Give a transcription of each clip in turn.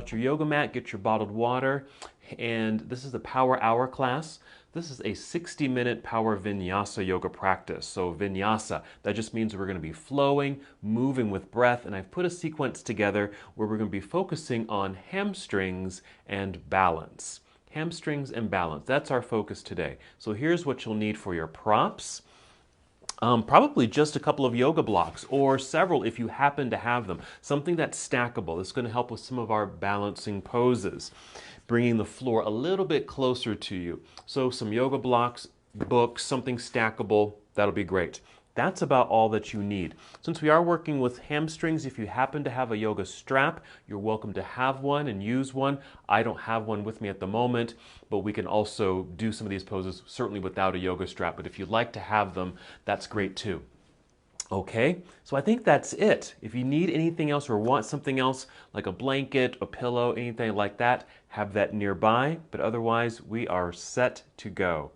out your yoga mat, get your bottled water, and this is the Power Hour class. This is a 60-minute power Vinyasa yoga practice. So Vinyasa, that just means we're going to be flowing, moving with breath, and I've put a sequence together where we're going to be focusing on hamstrings and balance. Hamstrings and balance, that's our focus today. So here's what you'll need for your props. Probably just a couple of yoga blocks or several if you happen to have them. Something that's stackable. It's going to help with some of our balancing poses, bringing the floor a little bit closer to you. So some yoga blocks, books, something stackable, that'll be great. That's about all that you need. Since we are working with hamstrings, if you happen to have a yoga strap, you're welcome to have one and use one. I don't have one with me at the moment, but we can also do some of these poses certainly without a yoga strap. But if you'd like to have them, that's great too. Okay, so I think that's it. If you need anything else or want something else, like a blanket, a pillow, anything like that, have that nearby. But otherwise, we are set to go.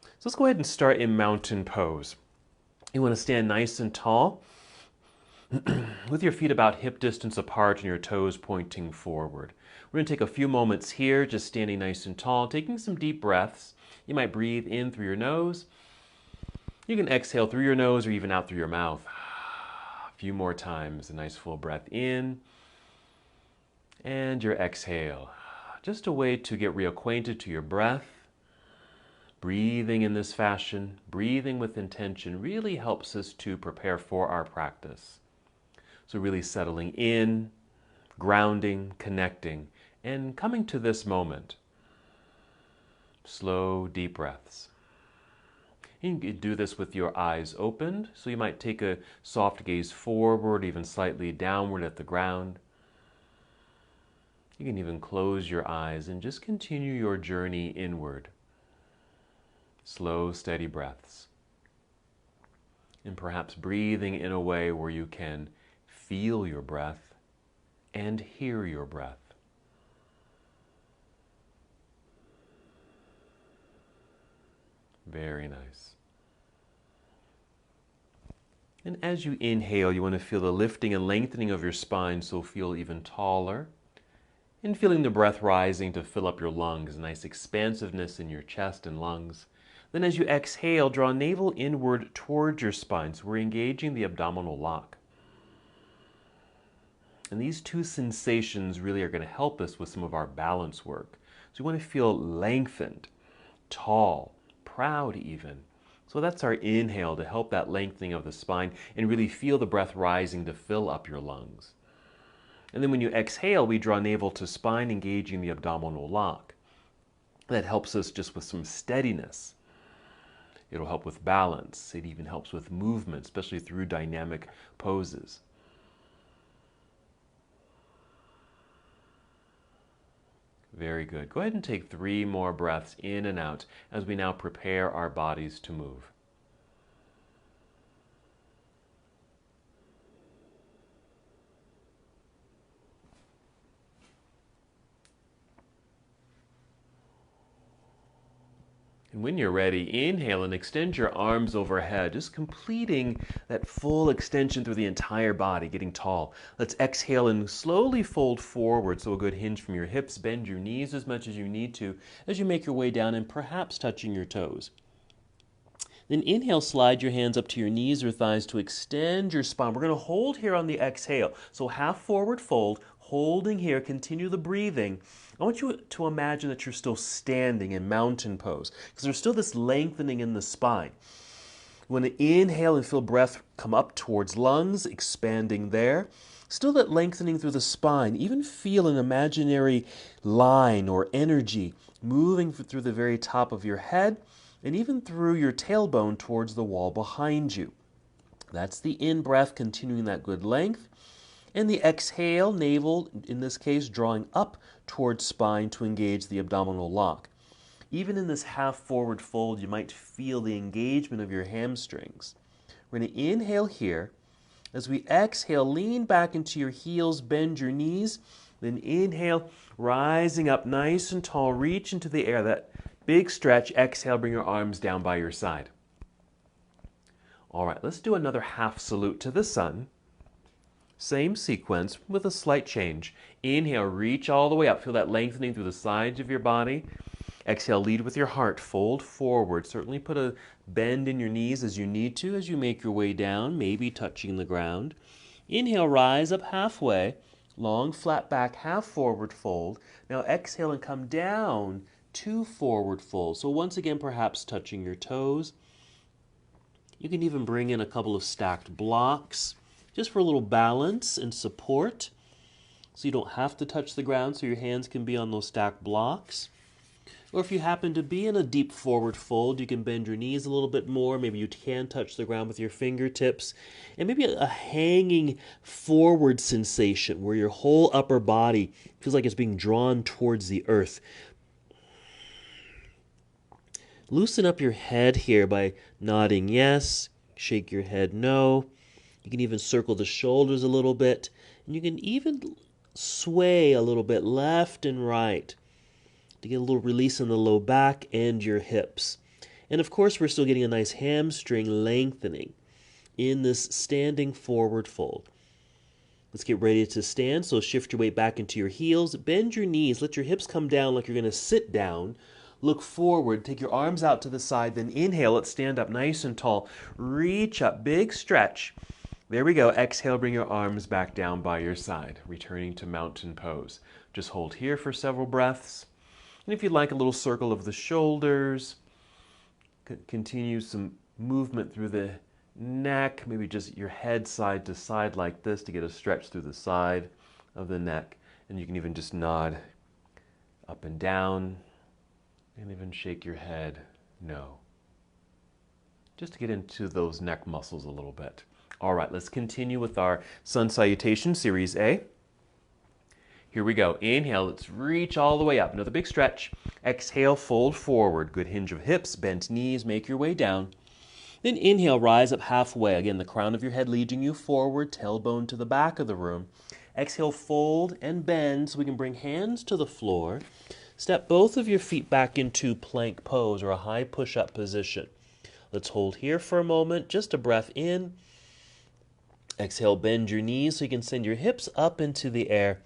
So let's go ahead and start in mountain pose. You want to stand nice and tall with your feet about hip distance apart and your toes pointing forward. We're going to take a few moments here, just standing nice and tall, taking some deep breaths. You might breathe in through your nose. You can exhale through your nose or even out through your mouth. A few more times. A nice full breath in and your exhale. Just a way to get reacquainted to your breath. Breathing in this fashion, breathing with intention, really helps us to prepare for our practice. So really settling in, grounding, connecting, and coming to this moment. Slow, deep breaths. You can do this with your eyes opened, so you might take a soft gaze forward, even slightly downward at the ground. You can even close your eyes and just continue your journey inward. Slow, steady breaths. And perhaps breathing in a way where you can feel your breath and hear your breath. Very nice. And as you inhale, you want to feel the lifting and lengthening of your spine, so feel even taller. And feeling the breath rising to fill up your lungs, nice expansiveness in your chest and lungs. Then as you exhale, draw navel inward towards your spine. So we're engaging the abdominal lock. And these two sensations really are going to help us with some of our balance work. So you want to feel lengthened, tall, proud even. So that's our inhale to help that lengthening of the spine and really feel the breath rising to fill up your lungs. And then when you exhale, we draw navel to spine, engaging the abdominal lock. That helps us just with some steadiness. It'll help with balance. It even helps with movement, especially through dynamic poses. Very good. Go ahead and take 3 more breaths in and out as we now prepare our bodies to move. And when you're ready, inhale and extend your arms overhead, just completing that full extension through the entire body, getting tall. Let's exhale and slowly fold forward, so a good hinge from your hips. Bend your knees as much as you need to as you make your way down and perhaps touching your toes. Then inhale, slide your hands up to your knees or thighs to extend your spine. We're going to hold here on the exhale. So half forward fold, holding here, continue the breathing. I want you to imagine that you're still standing in mountain pose because there's still this lengthening in the spine. You want to inhale and feel breath come up towards lungs, expanding there. Still that lengthening through the spine. Even feel an imaginary line or energy moving through the very top of your head and even through your tailbone towards the wall behind you. That's the in-breath, continuing that good length. And the exhale, navel, in this case, drawing up towards spine to engage the abdominal lock. Even in this half forward fold, you might feel the engagement of your hamstrings. We're going to inhale here. As we exhale, lean back into your heels, bend your knees. Then inhale, rising up nice and tall, reach into the air. That big stretch. Exhale, bring your arms down by your side. All right, let's do another half salute to the sun. Same sequence with a slight change. Inhale, reach all the way up. Feel that lengthening through the sides of your body. Exhale, lead with your heart. Fold forward. Certainly put a bend in your knees as you need to as you make your way down, maybe touching the ground. Inhale, rise up halfway. Long, flat back, half forward fold. Now exhale and come down to forward fold. So once again, perhaps touching your toes. You can even bring in a couple of stacked blocks just for a little balance and support. So you don't have to touch the ground, so your hands can be on those stacked blocks. Or if you happen to be in a deep forward fold, you can bend your knees a little bit more. Maybe you can touch the ground with your fingertips. And maybe a hanging forward sensation where your whole upper body feels like it's being drawn towards the earth. Loosen up your head here by nodding yes, shake your head no. You can even circle the shoulders a little bit. And you can even sway a little bit left and right to get a little release in the low back and your hips. And of course, we're still getting a nice hamstring lengthening in this standing forward fold. Let's get ready to stand. So shift your weight back into your heels. Bend your knees. Let your hips come down like you're going to sit down. Look forward. Take your arms out to the side. Then inhale. Let's stand up nice and tall. Reach up. Big stretch. There we go. Exhale. Bring your arms back down by your side. Returning to mountain pose. Just hold here for several breaths. And if you'd like a little circle of the shoulders, continue some movement through the neck, maybe just your head side to side like this to get a stretch through the side of the neck. And you can even just nod up and down and even shake your head no. Just to get into those neck muscles a little bit. All right, let's continue with our Sun Salutation, Series A. Here we go. Inhale, let's reach all the way up. Another big stretch. Exhale, fold forward. Good hinge of hips, bent knees, make your way down. Then inhale, rise up halfway. Again, the crown of your head leading you forward, tailbone to the back of the room. Exhale, fold and bend so we can bring hands to the floor. Step both of your feet back into plank pose or a high push-up position. Let's hold here for a moment. Just a breath in. Exhale, bend your knees so you can send your hips up into the air.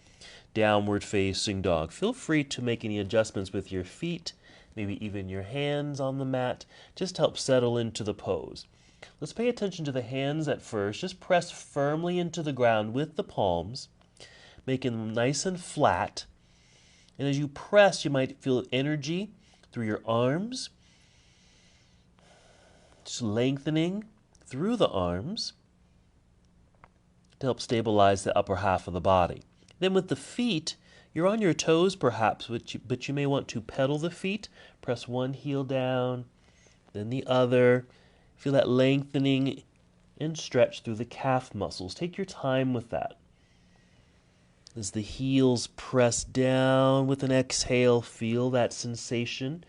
Downward facing dog. Feel free to make any adjustments with your feet, maybe even your hands on the mat. Just help settle into the pose. Let's pay attention to the hands at first. Just press firmly into the ground with the palms, making them nice and flat. And as you press, you might feel energy through your arms, just lengthening through the arms to help stabilize the upper half of the body. Then with the feet, you're on your toes perhaps, but you may want to pedal the feet. Press one heel down, then the other. Feel that lengthening and stretch through the calf muscles. Take your time with that. As the heels press down with an exhale, feel that sensation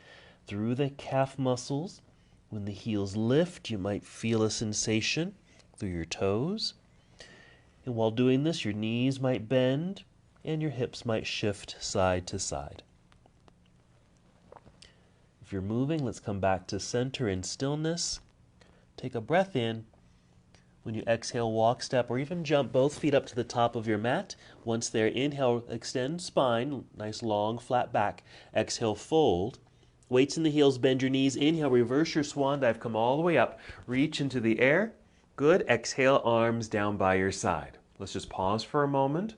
through the calf muscles. When the heels lift, you might feel a sensation through your toes. And while doing this, your knees might bend and your hips might shift side to side. If you're moving, let's come back to center in stillness. Take a breath in. When you exhale, walk, step, or even jump both feet up to the top of your mat. Once there, inhale, extend spine, nice long flat back. Exhale, fold. Weights in the heels, bend your knees. Inhale, reverse your swan dive, come all the way up. Reach into the air. Good. Exhale, arms down by your side. Let's just pause for a moment.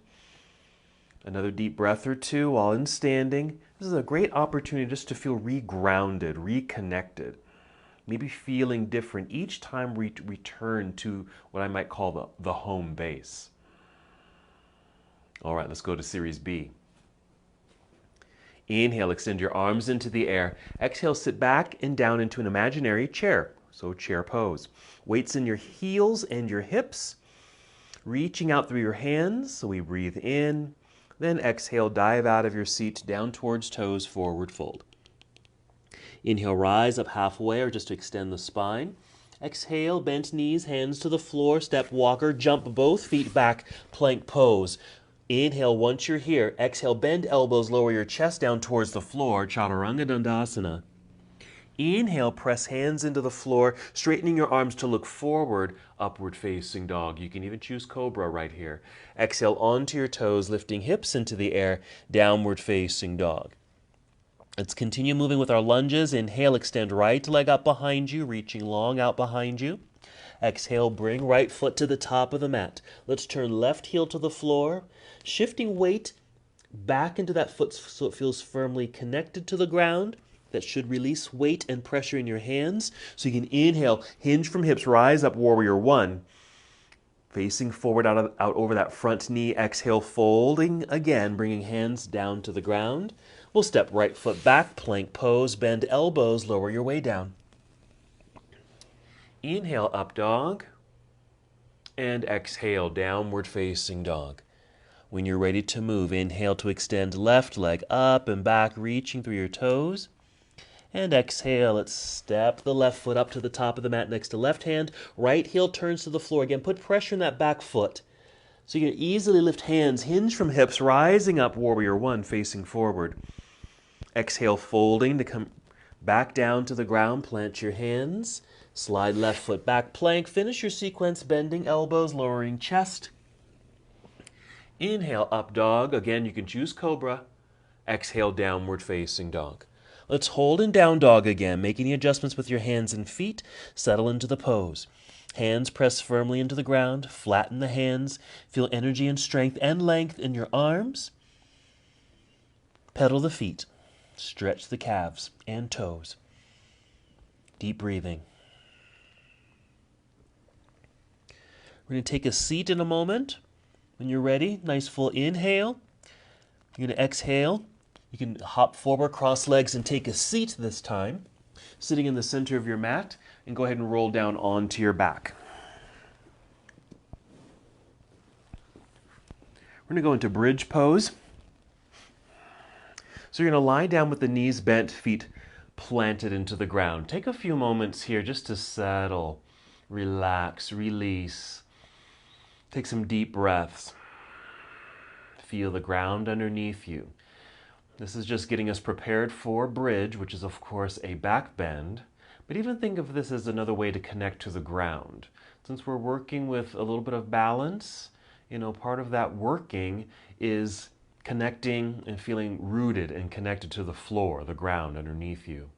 Another deep breath or two while in standing. This is a great opportunity just to feel regrounded, reconnected. Maybe feeling different each time we return to what I might call the home base. All right, let's go to Series B. Inhale, extend your arms into the air. Exhale, sit back and down into an imaginary chair. So chair pose. Weights in your heels and your hips. Reaching out through your hands. So we breathe in. Then exhale, dive out of your seat, down towards toes, forward fold. Inhale, rise up halfway or just to extend the spine. Exhale, bent knees, hands to the floor, step walker, jump both feet back, plank pose. Inhale once you're here. Exhale, bend elbows, lower your chest down towards the floor, Chaturanga Dandasana. Inhale, press hands into the floor, straightening your arms to look forward, upward facing dog. You can even choose Cobra right here. Exhale onto your toes, lifting hips into the air, downward facing dog. Let's continue moving with our lunges. Inhale, extend right leg up behind you, reaching long out behind you. Exhale, bring right foot to the top of the mat. Let's turn left heel to the floor, shifting weight back into that foot so it feels firmly connected to the ground. That should release weight and pressure in your hands. So you can inhale, hinge from hips, rise up, warrior one. Facing forward out over that front knee. Exhale, folding again, bringing hands down to the ground. We'll step right foot back, plank pose, bend elbows, lower your way down. Inhale, up dog. And exhale, downward facing dog. When you're ready to move, inhale to extend left leg up and back, reaching through your toes. And exhale, let's step the left foot up to the top of the mat next to left hand. Right heel turns to the floor again. Put pressure in that back foot. So you can easily lift hands, hinge from hips, rising up, warrior one, facing forward. Exhale, folding to come back down to the ground. Plant your hands. Slide left foot back, plank. Finish your sequence, bending elbows, lowering chest. Inhale, up dog. Again, you can choose Cobra. Exhale, downward facing dog. Let's hold in down dog again, make any adjustments with your hands and feet. Settle into the pose. Hands press firmly into the ground. Flatten the hands. Feel energy and strength and length in your arms. Pedal the feet. Stretch the calves and toes. Deep breathing. We're going to take a seat in a moment. When you're ready, nice full inhale. You're going to exhale. You can hop forward, cross legs, and take a seat this time, sitting in the center of your mat, and go ahead and roll down onto your back. We're going to go into bridge pose. So you're going to lie down with the knees bent, feet planted into the ground. Take a few moments here just to settle, relax, release. Take some deep breaths. Feel the ground underneath you. This is just getting us prepared for bridge, which is of course a back bend, but even think of this as another way to connect to the ground. Since we're working with a little bit of balance, part of that working is connecting and feeling rooted and connected to the floor, the ground underneath you,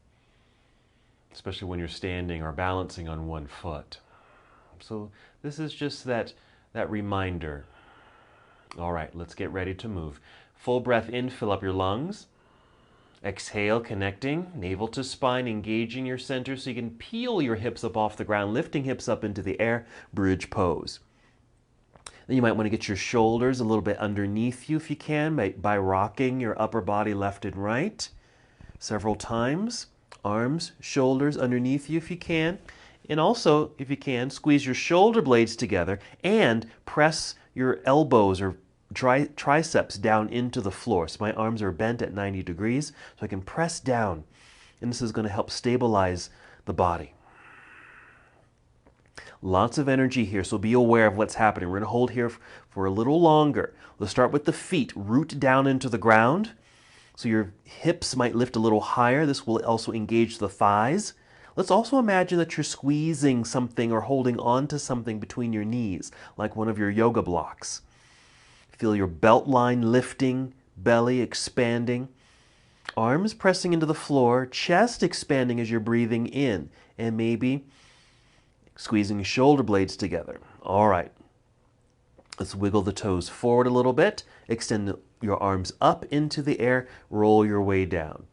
especially when you're standing or balancing on one foot. So this is just that reminder. All right, let's get ready to move. Full breath in, fill up your lungs. Exhale, connecting, navel to spine, engaging your center so you can peel your hips up off the ground, lifting hips up into the air, bridge pose. Then you might want to get your shoulders a little bit underneath you if you can by rocking your upper body left and right several times. Arms, shoulders underneath you if you can. And also, if you can, squeeze your shoulder blades together and press your elbows or triceps down into the floor. So my arms are bent at 90 degrees, so I can press down. And this is going to help stabilize the body. Lots of energy here, so be aware of what's happening. We're going to hold here for a little longer. Let's start with the feet. Root down into the ground. So your hips might lift a little higher. This will also engage the thighs. Let's also imagine that you're squeezing something or holding on to something between your knees, like one of your yoga blocks. Feel your belt line lifting, belly expanding, arms pressing into the floor, chest expanding as you're breathing in, and maybe squeezing shoulder blades together. All right. Let's wiggle the toes forward a little bit. Extend your arms up into the air. Roll your way down.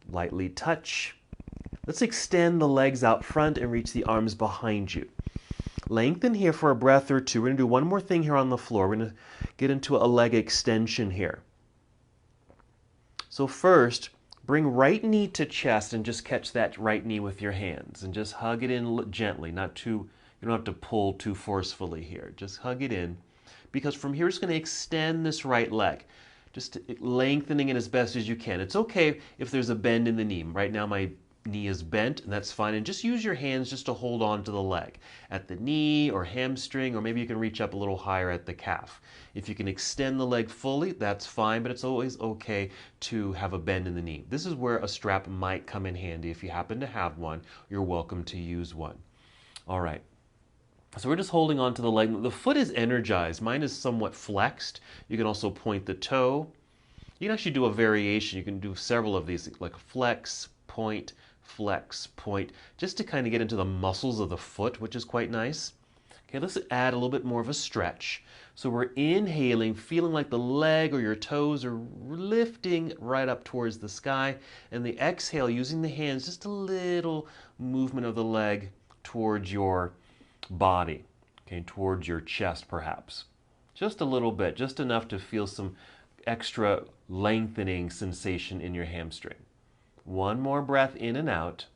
Lightly touch. Let's extend the legs out front and reach the arms behind you. Lengthen here for a breath or two. We're going to do one more thing here on the floor. We're going to get into a leg extension here. So first, bring right knee to chest and just catch that right knee with your hands and just hug it in gently, not too, you don't have to pull too forcefully here. Just hug it in, because from here it's going to extend this right leg, just lengthening it as best as you can. It's okay if there's a bend in the knee. Right now my knee is bent, and that's fine. And just use your hands just to hold on to the leg at the knee or hamstring, or maybe you can reach up a little higher at the calf. If you can extend the leg fully, that's fine, but it's always okay to have a bend in the knee. This is where a strap might come in handy. If you happen to have one, you're welcome to use one. All right. So we're just holding on to the leg. The foot is energized. Mine is somewhat flexed. You can also point the toe. You can actually do a variation. You can do several of these, like flex, point, just to kind of get into the muscles of the foot, which is quite nice. Okay, let's add a little bit more of a stretch. So we're inhaling, feeling like the leg or your toes are lifting right up towards the sky. And the exhale, using the hands, just a little movement of the leg towards your body, okay, towards your chest perhaps. Just a little bit, just enough to feel some extra lengthening sensation in your hamstring. One more breath in and out.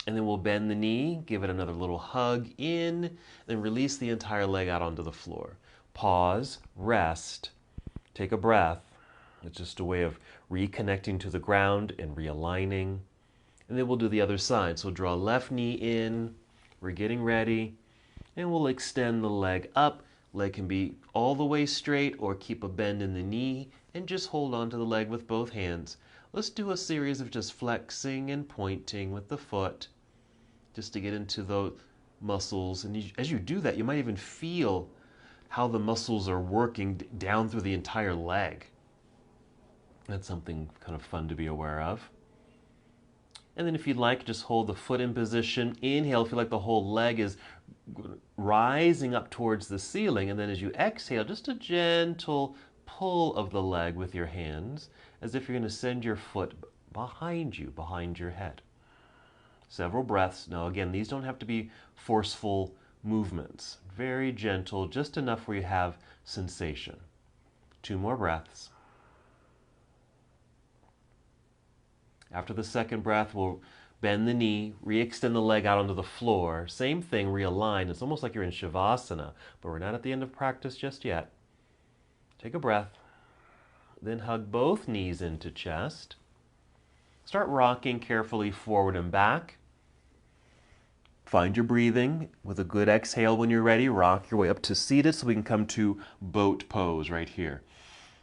And then we'll bend the knee, give it another little hug in, then release the entire leg out onto the floor. Pause, rest, take a breath. It's just a way of reconnecting to the ground and realigning. And then we'll do the other side. So draw left knee in, we're getting ready, and we'll extend the leg up. Leg can be all the way straight or keep a bend in the knee and just hold on to the leg with both hands. Let's do a series of just flexing and pointing with the foot just to get into those muscles. And as you do that, you might even feel how the muscles are working down through the entire leg. That's something kind of fun to be aware of. And then if you'd like, just hold the foot in position. Inhale, feel like the whole leg is rising up towards the ceiling. And then as you exhale, just a gentle pull of the leg with your hands, as if you're going to send your foot behind you, behind your head. Several breaths. Now again, these don't have to be forceful movements. Very gentle, just enough where you have sensation. 2 more breaths. After the second breath, we'll bend the knee, re-extend the leg out onto the floor. Same thing, realign. It's almost like you're in Shavasana, but we're not at the end of practice just yet. Take a breath. Then hug both knees into chest. Start rocking carefully forward and back. Find your breathing. With a good exhale when you're ready, rock your way up to seated so we can come to boat pose right here.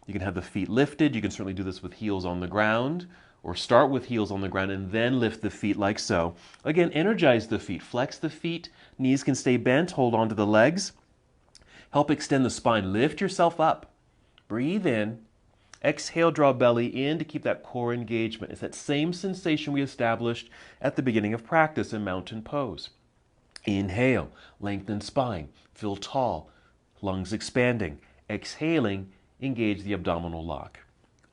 You can have the feet lifted. You can certainly do this with heels on the ground, or start with heels on the ground and then lift the feet like so. Again, energize the feet. Flex the feet. Knees can stay bent. Hold on to the legs. Help extend the spine. Lift yourself up. Breathe in. Exhale, draw belly in to keep that core engagement. It's that same sensation we established at the beginning of practice in mountain pose. Inhale, lengthen spine, feel tall, lungs expanding. Exhaling, engage the abdominal lock.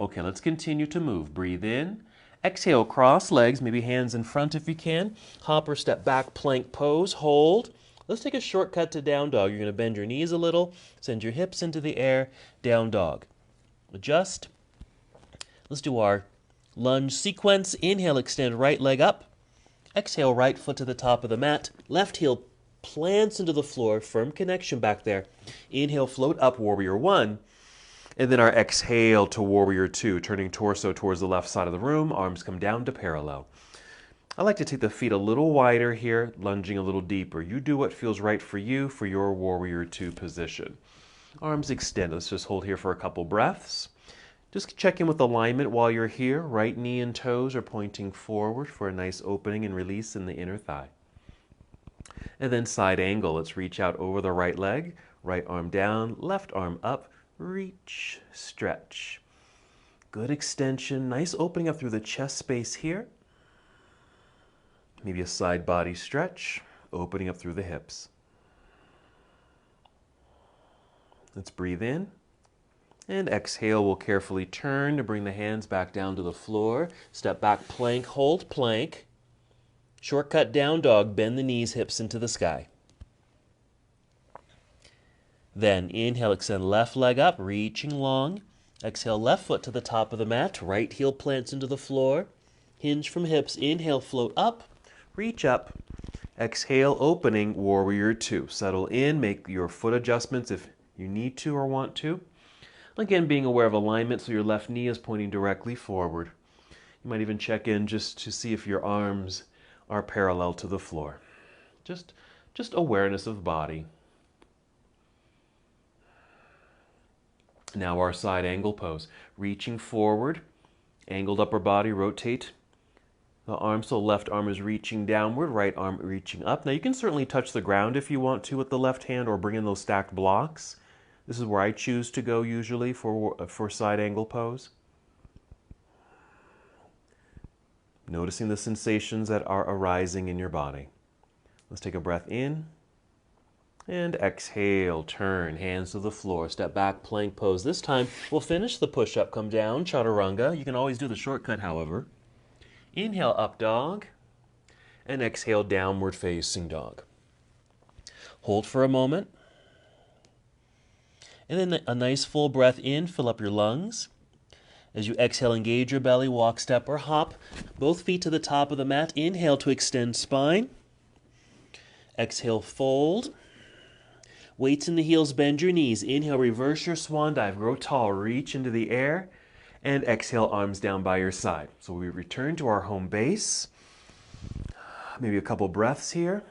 Okay, let's continue to move. Breathe in. Exhale, cross legs, maybe hands in front if you can. Hop or step back, plank pose, hold. Let's take a shortcut to down dog. You're going to bend your knees a little, send your hips into the air, down dog. Adjust. Let's do our lunge sequence. Inhale, extend right leg up. Exhale, right foot to the top of the mat. Left heel plants into the floor. Firm connection back there. Inhale, float up, warrior 1. And then our exhale to warrior 2, turning torso towards the left side of the room. Arms come down to parallel. I like to take the feet a little wider here, lunging a little deeper. You do what feels right for you for your warrior 2 position. Arms extend. Let's just hold here for a couple breaths. Just check in with alignment while you're here. Right knee and toes are pointing forward for a nice opening and release in the inner thigh. And then side angle. Let's reach out over the right leg. Right arm down, left arm up. Reach, stretch. Good extension. Nice opening up through the chest space here. Maybe a side body stretch, opening up through the hips. Let's breathe in. And exhale, we'll carefully turn to bring the hands back down to the floor. Step back, plank, hold, plank. Shortcut down dog, bend the knees, hips into the sky. Then inhale, extend left leg up, reaching long. Exhale, left foot to the top of the mat. Right heel plants into the floor. Hinge from hips. Inhale, float up, reach up. Exhale, opening, warrior 2. Settle in, make your foot adjustments if you need to or want to. Again, being aware of alignment so your left knee is pointing directly forward. You might even check in just to see if your arms are parallel to the floor. Just awareness of body. Now our side angle pose. Reaching forward, angled upper body, rotate the arm, so left arm is reaching downward, right arm reaching up. Now you can certainly touch the ground if you want to with the left hand or bring in those stacked blocks. This is where I choose to go usually for side angle pose. Noticing the sensations that are arising in your body. Let's take a breath in and exhale, turn, hands to the floor, step back, plank pose. This time we'll finish the push-up, come down, chaturanga. You can always do the shortcut, however. Inhale, up dog, and exhale, downward facing dog. Hold for a moment. And then a nice full breath in, fill up your lungs. As you exhale, engage your belly, walk, step, or hop. Both feet to the top of the mat. Inhale to extend spine. Exhale, fold. Weights in the heels, bend your knees. Inhale, reverse your swan dive, grow tall, reach into the air. And exhale, arms down by your side. So we return to our home base. Maybe a couple breaths here.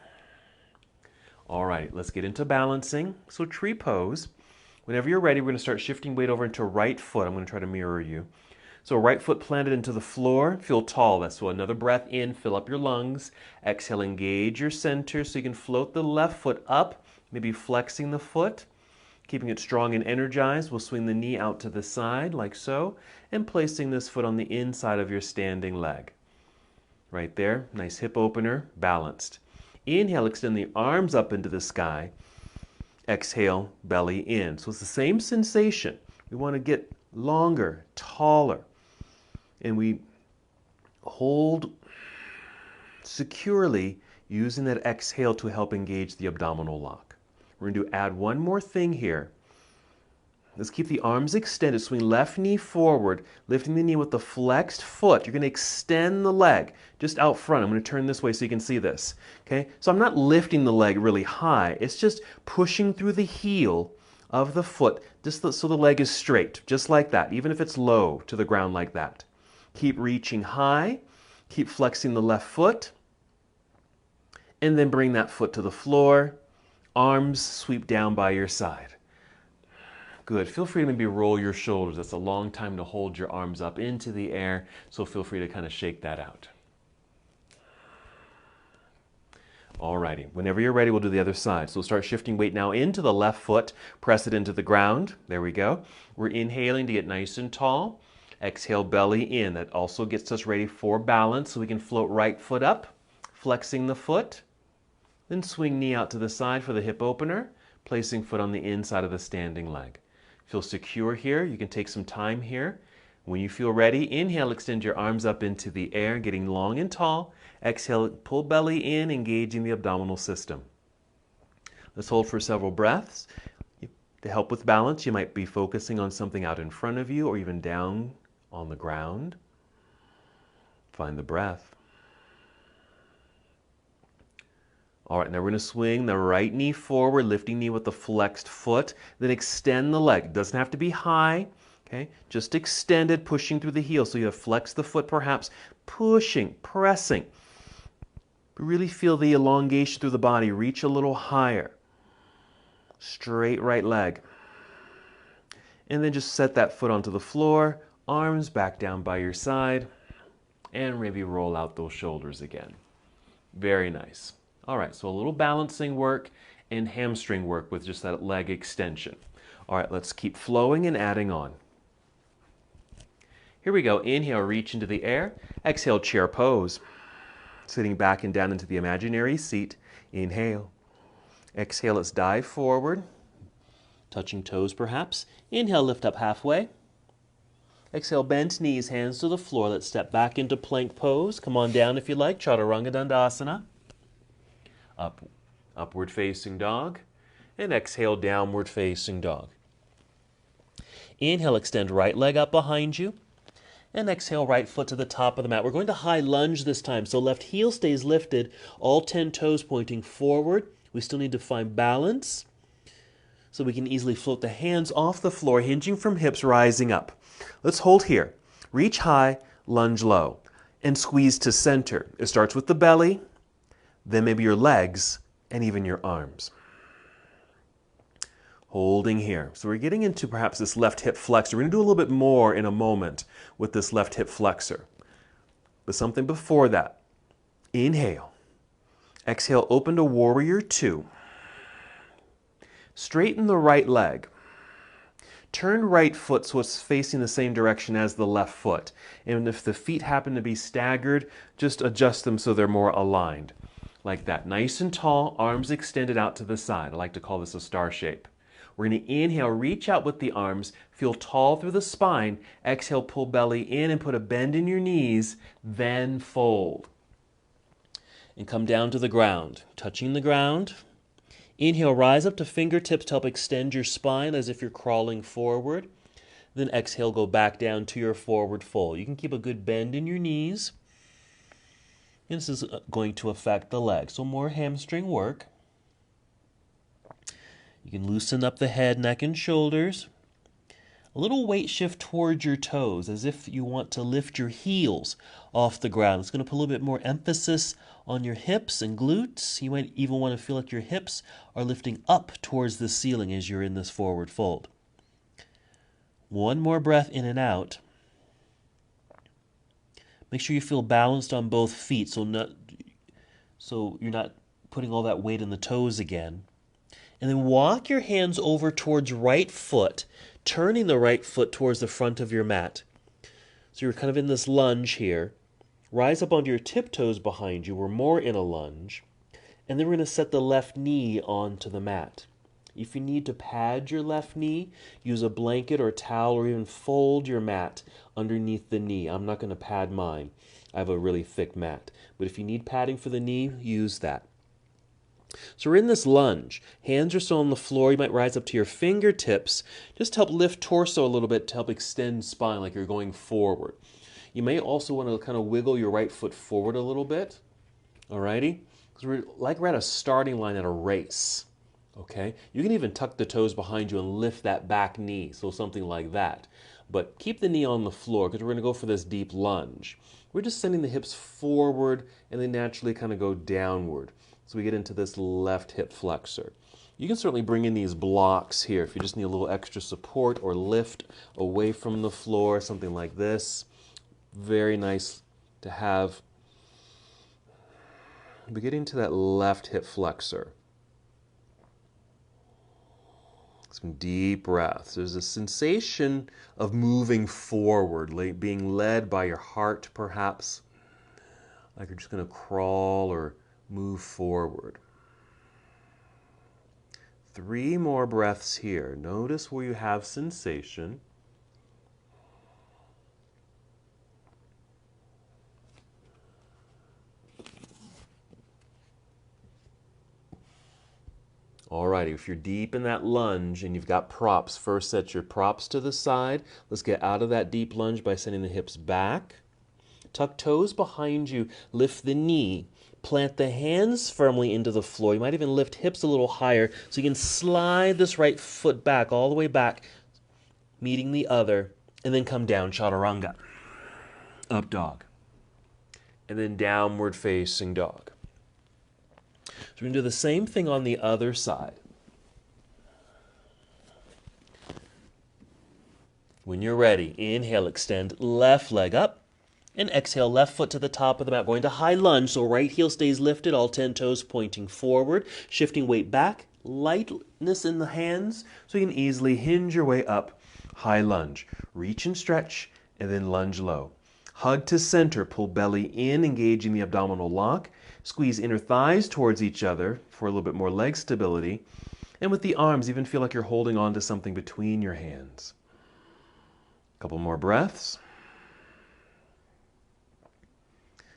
All right, let's get into balancing. So tree pose. Whenever you're ready, we're going to start shifting weight over into right foot. I'm going to try to mirror you. So right foot planted into the floor. Feel tall. That's so another breath in. Fill up your lungs. Exhale, engage your center so you can float the left foot up, maybe flexing the foot. Keeping it strong and energized, we'll swing the knee out to the side like so, and placing this foot on the inside of your standing leg. Right there, nice hip opener, balanced. Inhale, extend the arms up into the sky. Exhale, belly in. So it's the same sensation. We want to get longer, taller. And we hold securely using that exhale to help engage the abdominal lock. We're going to add one more thing here. Let's keep the arms extended. Swing left knee forward, lifting the knee with the flexed foot. You're going to extend the leg just out front. I'm going to turn this way so you can see this. Okay? So I'm not lifting the leg really high. It's just pushing through the heel of the foot just so the leg is straight, just like that, even if it's low to the ground like that. Keep reaching high. Keep flexing the left foot. And then bring that foot to the floor. Arms sweep down by your side. Good. Feel free to maybe roll your shoulders. That's a long time to hold your arms up into the air, so feel free to kind of shake that out. Alrighty. Whenever you're ready, we'll do the other side. So we'll start shifting weight now into the left foot. Press it into the ground. There we go. We're inhaling to get nice and tall. Exhale, belly in. That also gets us ready for balance, so we can float right foot up, flexing the foot. Then swing knee out to the side for the hip opener, placing foot on the inside of the standing leg. Feel secure here. You can take some time here. When you feel ready, inhale, extend your arms up into the air, getting long and tall. Exhale, pull belly in, engaging the abdominal system. Let's hold for several breaths. To help with balance, you might be focusing on something out in front of you or even down on the ground. Find the breath. All right, now we're going to swing the right knee forward, lifting knee with the flexed foot, then extend the leg. It doesn't have to be high, okay? Just extend it, pushing through the heel. So you have flexed the foot perhaps, pushing, pressing. Really feel the elongation through the body. Reach a little higher. Straight right leg. And then just set that foot onto the floor, arms back down by your side, and maybe roll out those shoulders again. Very nice. All right, so a little balancing work and hamstring work with just that leg extension. All right, let's keep flowing and adding on. Here we go. Inhale, reach into the air. Exhale, chair pose. Sitting back and down into the imaginary seat. Inhale. Exhale, let's dive forward. Touching toes perhaps. Inhale, lift up halfway. Exhale, bent knees, hands to the floor. Let's step back into plank pose. Come on down if you like. Chaturanga Dandasana. Upward facing dog, and exhale, downward facing dog. Inhale, extend right leg up behind you, and exhale, right foot to the top of the mat. We're going to high lunge this time, so left heel stays lifted, all 10 toes pointing forward. We still need to find balance, so we can easily float the hands off the floor, hinging from hips, rising up. Let's hold here. Reach high, lunge low, and squeeze to center. It starts with the belly, then maybe your legs, and even your arms. Holding here. So we're getting into perhaps this left hip flexor. We're going to do a little bit more in a moment with this left hip flexor. But something before that. Inhale. Exhale, open to warrior two. Straighten the right leg. Turn right foot so it's facing the same direction as the left foot. And if the feet happen to be staggered, just adjust them so they're more aligned. Like that. Nice and tall, arms extended out to the side. I like to call this a star shape. We're going to inhale, reach out with the arms, feel tall through the spine. Exhale, pull belly in and put a bend in your knees, then fold. And come down to the ground. Touching the ground. Inhale, rise up to fingertips to help extend your spine as if you're crawling forward. Then exhale, go back down to your forward fold. You can keep a good bend in your knees. And this is going to affect the legs. So more hamstring work. You can loosen up the head, neck, and shoulders. A little weight shift towards your toes as if you want to lift your heels off the ground. It's going to put a little bit more emphasis on your hips and glutes. You might even want to feel like your hips are lifting up towards the ceiling as you're in this forward fold. One more breath in and out. Make sure you feel balanced on both feet so you're not putting all that weight in the toes again. And then walk your hands over towards right foot, turning the right foot towards the front of your mat. So you're kind of in this lunge here. Rise up onto your tiptoes behind you. We're more in a lunge. And then we're going to set the left knee onto the mat. If you need to pad your left knee, use a blanket or a towel or even fold your mat underneath the knee. I'm not going to pad mine. I have a really thick mat. But if you need padding for the knee, use that. So we're in this lunge. Hands are still on the floor. You might rise up to your fingertips. Just help lift torso a little bit to help extend spine like you're going forward. You may also want to kind of wiggle your right foot forward a little bit. Alrighty? Because we're at a starting line at a race. Okay? You can even tuck the toes behind you and lift that back knee. So something like that. But keep the knee on the floor because we're going to go for this deep lunge. We're just sending the hips forward and they naturally kind of go downward. So we get into this left hip flexor. You can certainly bring in these blocks here if you just need a little extra support or lift away from the floor, something like this. Very nice to have. We're getting to that left hip flexor. Some deep breaths. There's a sensation of moving forward, like being led by your heart perhaps, like you're just going to crawl or move forward. 3 more breaths here. Notice where you have sensation. Alrighty, if you're deep in that lunge and you've got props, first set your props to the side. Let's get out of that deep lunge by sending the hips back. Tuck toes behind you, lift the knee. Plant the hands firmly into the floor. You might even lift hips a little higher so you can slide this right foot back, all the way back, meeting the other, and then come down, chaturanga. Up dog. And then downward facing dog. So we're going to do the same thing on the other side. When you're ready, inhale, extend left leg up. And exhale, left foot to the top of the mat, going to high lunge, so right heel stays lifted, all 10 toes pointing forward, shifting weight back, lightness in the hands, so you can easily hinge your way up, high lunge. Reach and stretch, and then lunge low. Hug to center, pull belly in, engaging the abdominal lock, squeeze inner thighs towards each other for a little bit more leg stability, and with the arms, even feel like you're holding on to something between your hands. A couple more breaths.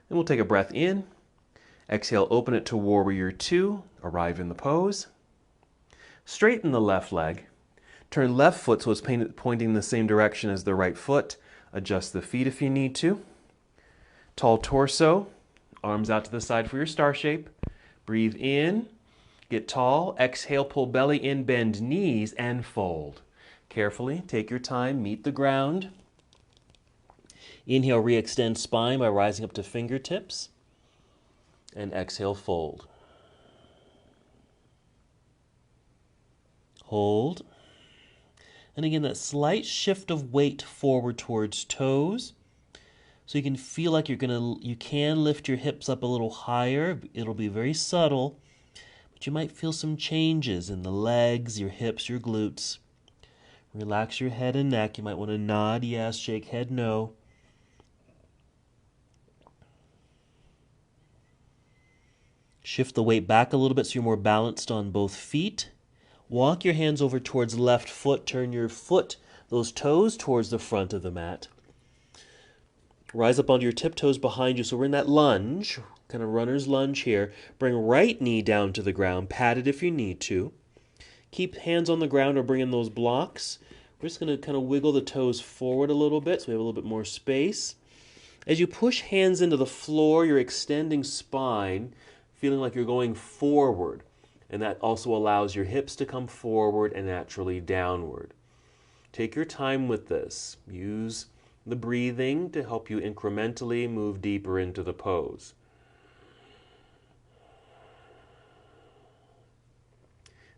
Then we'll take a breath in. Exhale, open it to warrior two. Arrive in the pose. Straighten the left leg. Turn left foot so it's pointing the same direction as the right foot. Adjust the feet if you need to. Tall torso. Arms out to the side for your star shape. Breathe in. Get tall. Exhale, pull belly in, bend knees, and fold. Carefully, take your time, meet the ground. Inhale, re-extend spine by rising up to fingertips. And exhale, fold. Hold. And again, that slight shift of weight forward towards toes. So you can feel like you can lift your hips up a little higher. It'll be very subtle, but you might feel some changes in the legs, your hips, your glutes. Relax your head and neck. You might want to nod yes, shake head no. Shift the weight back a little bit so you're more balanced on both feet. Walk your hands over towards left foot. Turn your foot, those toes, towards the front of the mat. Rise up onto your tiptoes behind you. So we're in that lunge, kind of runner's lunge here. Bring right knee down to the ground. Pat it if you need to. Keep hands on the ground or bring in those blocks. We're just going to kind of wiggle the toes forward a little bit so we have a little bit more space. As you push hands into the floor, you're extending spine, feeling like you're going forward. And that also allows your hips to come forward and naturally downward. Take your time with this. Use the breathing to help you incrementally move deeper into the pose.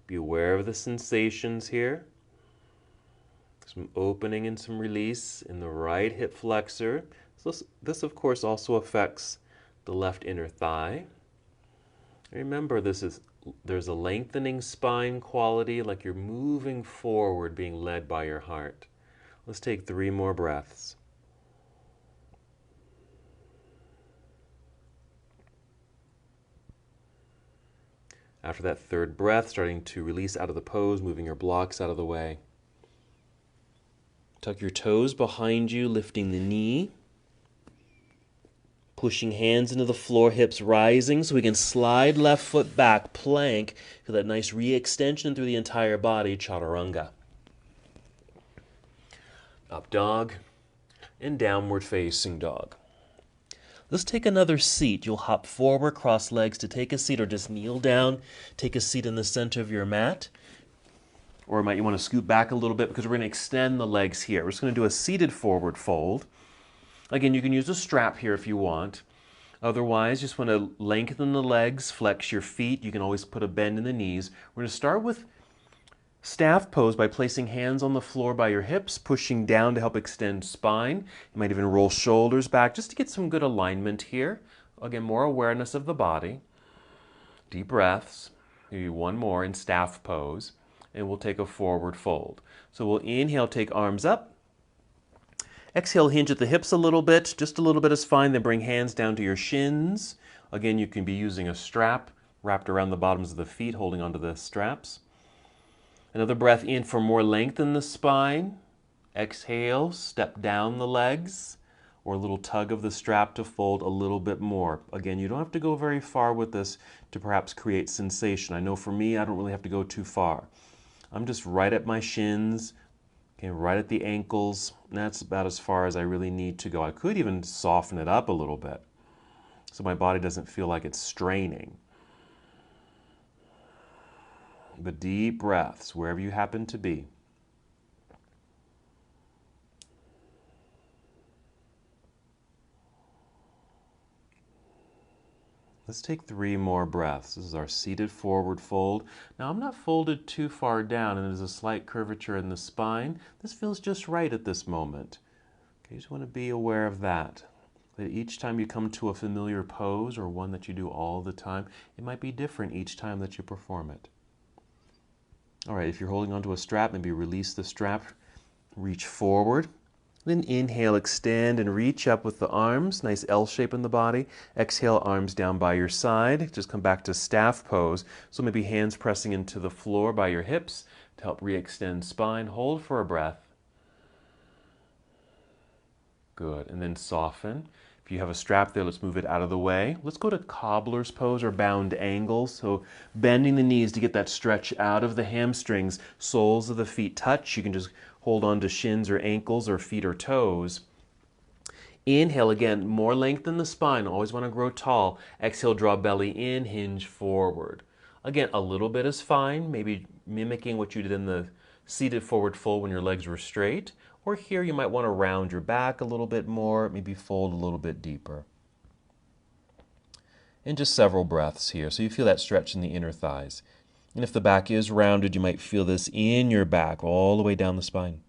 Be aware of the sensations here. Some opening and some release in the right hip flexor. So this of course also affects the left inner thigh. Remember, there's a lengthening spine quality, like you're moving forward, being led by your heart. Let's take 3 more breaths. After that third breath, starting to release out of the pose, moving your blocks out of the way. Tuck your toes behind you, lifting the knee. Pushing hands into the floor, hips rising so we can slide left foot back, plank. Feel that nice re-extension through the entire body, chaturanga. Up dog and downward facing dog. Let's take another seat. You'll hop forward, cross legs to take a seat, or just kneel down, take a seat in the center of your mat. Or you want to scoot back a little bit because we're going to extend the legs here. We're just going to do a seated forward fold. Again, you can use a strap here if you want. Otherwise, just want to lengthen the legs, flex your feet. You can always put a bend in the knees. We're going to start with staff pose by placing hands on the floor by your hips, pushing down to help extend spine. You might even roll shoulders back just to get some good alignment here. Again, more awareness of the body. Deep breaths. Maybe one more in staff pose. And we'll take a forward fold. So we'll inhale, take arms up. Exhale, hinge at the hips a little bit. Just a little bit is fine. Then bring hands down to your shins. Again, you can be using a strap wrapped around the bottoms of the feet, holding onto the straps. Another breath in for more length in the spine. Exhale, step down the legs, or a little tug of the strap to fold a little bit more. Again, you don't have to go very far with this to perhaps create sensation. I know for me, I don't really have to go too far. I'm just right at my shins, okay, right at the ankles. That's about as far as I really need to go. I could even soften it up a little bit so my body doesn't feel like it's straining. But deep breaths, wherever you happen to be. Let's take 3 more breaths. This is our seated forward fold. Now I'm not folded too far down and there's a slight curvature in the spine. This feels just right at this moment. Okay, you just want to be aware of that. That each time you come to a familiar pose or one that you do all the time, it might be different each time that you perform it. All right, if you're holding onto a strap, maybe release the strap, reach forward. Then inhale, extend and reach up with the arms. Nice L shape in the body. Exhale, arms down by your side. Just come back to staff pose. So maybe hands pressing into the floor by your hips to help re-extend spine. Hold for a breath. Good. And then soften. If you have a strap there, let's move it out of the way. Let's go to cobbler's pose or bound angle. So bending the knees to get that stretch out of the hamstrings. Soles of the feet touch. You can just hold on to shins or ankles or feet or toes. Inhale again, more length in the spine. Always want to grow tall. Exhale, draw belly in, hinge forward. Again, a little bit is fine. Maybe mimicking what you did in the seated forward fold when your legs were straight. Or here you might want to round your back a little bit more, maybe fold a little bit deeper. And just several breaths here, so you feel that stretch in the inner thighs. And if the back is rounded, you might feel this in your back all the way down the spine.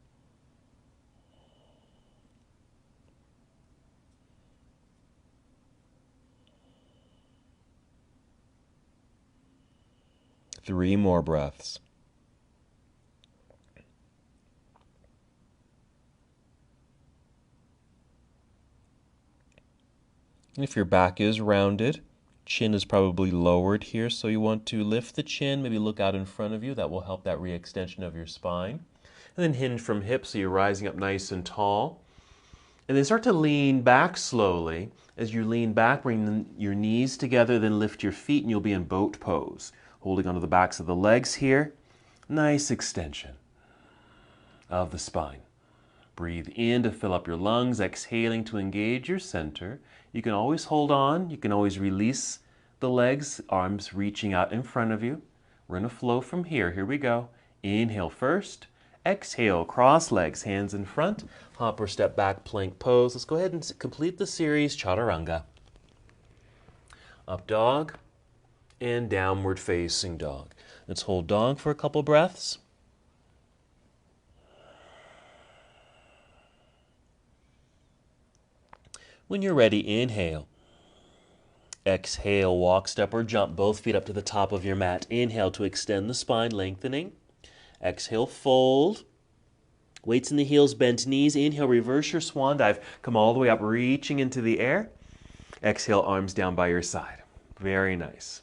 Three more breaths. And if your back is rounded, chin is probably lowered here, so you want to lift the chin, maybe look out in front of you. That will help that re-extension of your spine. And then hinge from hips, so you're rising up nice and tall. And then start to lean back slowly. As you lean back, bring your knees together, then lift your feet, and you'll be in boat pose. Holding onto the backs of the legs here. Nice extension of the spine. Breathe in to fill up your lungs, exhaling to engage your center. You can always hold on. You can always release the legs, arms reaching out in front of you. We're going to flow from here. Here we go. Inhale first. Exhale, cross legs, hands in front. Hop or step back, plank pose. Let's go ahead and complete the series, Chaturanga. Up dog and downward facing dog. Let's hold dog for a couple breaths. When you're ready, inhale. Exhale, walk, step, or jump, both feet up to the top of your mat. Inhale to extend the spine, lengthening. Exhale, fold. Weights in the heels, bent knees. Inhale, reverse your swan dive. Come all the way up, reaching into the air. Exhale, arms down by your side. Very nice.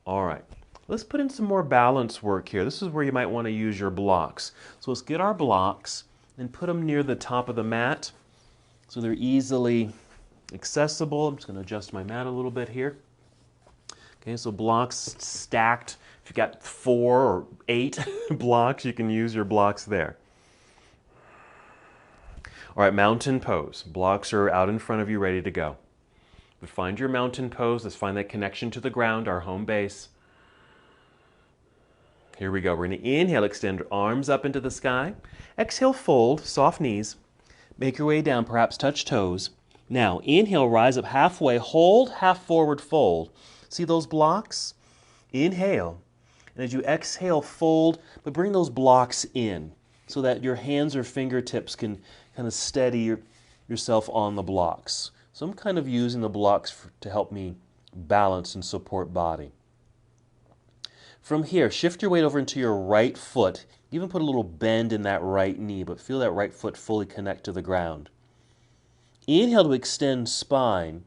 All right, let's put in some more balance work here. This is where you might want to use your blocks. So let's get our blocks and put them near the top of the mat so they're easily accessible. I'm just going to adjust my mat a little bit here. Okay, so blocks stacked. If you've got 4 or 8 blocks, you can use your blocks there. All right, mountain pose. Blocks are out in front of you, ready to go. But find your mountain pose. Let's find that connection to the ground, our home base. Here we go. We're going to inhale, extend arms up into the sky. Exhale, fold, soft knees. Make your way down, perhaps touch toes. Now, inhale, rise up halfway, hold, half forward fold. See those blocks? Inhale. And as you exhale, fold, but bring those blocks in so that your hands or fingertips can kind of steady yourself on the blocks. So I'm kind of using the blocks to help me balance and support body. From here, shift your weight over into your right foot. Even put a little bend in that right knee, but feel that right foot fully connect to the ground. Inhale to extend spine.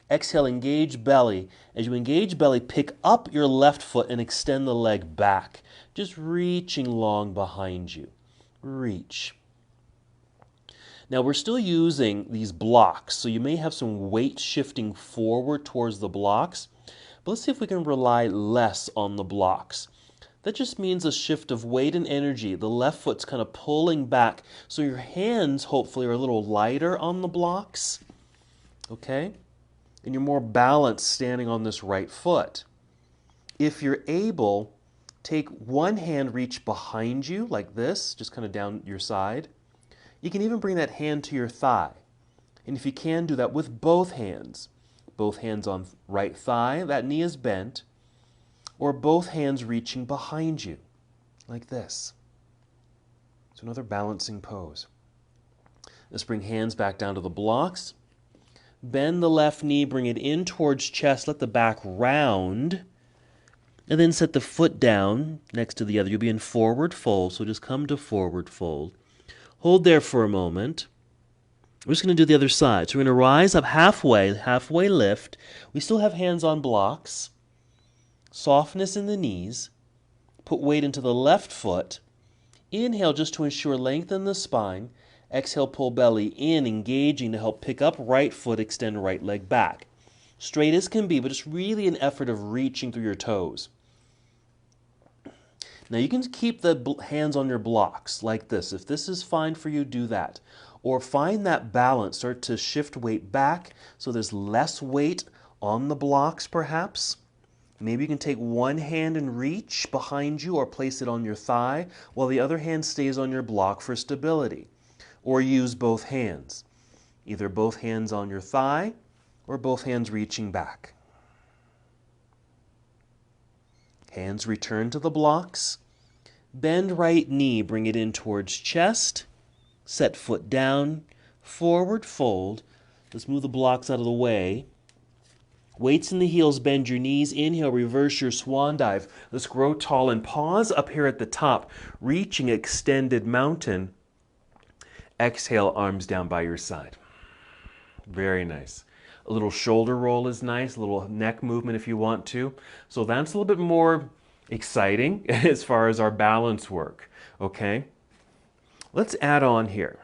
Exhale, engage belly. As you engage belly, pick up your left foot and extend the leg back. Just reaching long behind you. Reach. Now we're still using these blocks, so you may have some weight shifting forward towards the blocks, but let's see if we can rely less on the blocks. That just means a shift of weight and energy. The left foot's kind of pulling back, so your hands hopefully are a little lighter on the blocks, okay? And you're more balanced standing on this right foot. If you're able, take one hand, reach behind you like this, just kind of down your side. You can even bring that hand to your thigh. And if you can, do that with both hands. Both hands on right thigh, that knee is bent, or both hands reaching behind you, like this. So another balancing pose. Let's bring hands back down to the blocks. Bend the left knee, bring it in towards chest, let the back round, and then set the foot down next to the other. You'll be in forward fold, so just come to forward fold. Hold there for a moment. We're just going to do the other side. So we're going to rise up halfway lift. We still have hands on blocks. Softness in the knees. Put weight into the left foot. Inhale just to ensure lengthen the spine. Exhale, pull belly in, engaging to help pick up right foot, extend right leg back. Straight as can be, but it's really an effort of reaching through your toes. Now you can keep the hands on your blocks like this. If this is fine for you, do that. Or find that balance. Start to shift weight back so there's less weight on the blocks perhaps. Maybe you can take one hand and reach behind you or place it on your thigh while the other hand stays on your block for stability. or use both hands. Either both hands on your thigh or both hands reaching back. Hands return to the blocks. Bend right knee, bring it in towards chest. Set foot down, forward fold. Let's move the blocks out of the way. Weights in the heels, bend your knees. Inhale, reverse your swan dive. Let's grow tall and pause up here at the top, reaching extended mountain. Exhale, arms down by your side. Very nice. A little shoulder roll is nice, a little neck movement if you want to. So that's a little bit more exciting as far as our balance work, okay? Let's add on here.